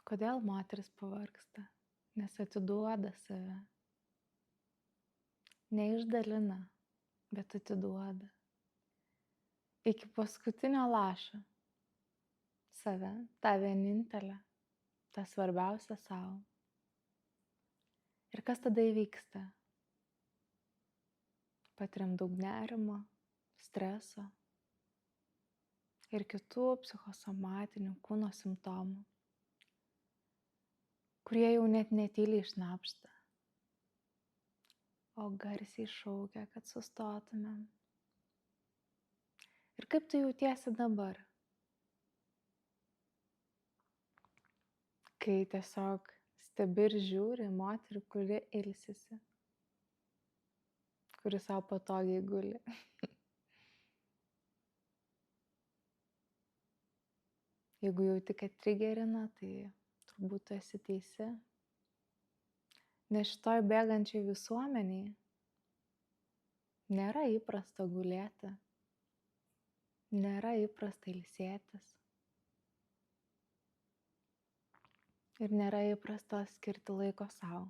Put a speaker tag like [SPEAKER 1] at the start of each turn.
[SPEAKER 1] Kodėl moteris pavargsta? Nes atiduoda save. Neišdalina, bet atiduoda. Iki paskutinio lašo. Save, tą vienintelę, tą svarbiausią savo. Ir kas tada įvyksta? Patiriam daug nerimo, streso ir kitų psichosomatinių kūno simptomų, kurie jau net netyliai šnabžda, o garsiai šaukia, kad sustotumėm. Ir kaip tu jautiesi dabar, kai tiesiog stebi ir žiūri moterį, kuri ilsisi, kuri savo patogiai guli. Jeigu jauti, kad trigerina, tai turbūt tu esi teisi. Nes šitoj bėgančiai visuomeniai nėra įprasta gulėti, nėra įprasta ilsėtis ir nėra įprasta skirti laiko sau.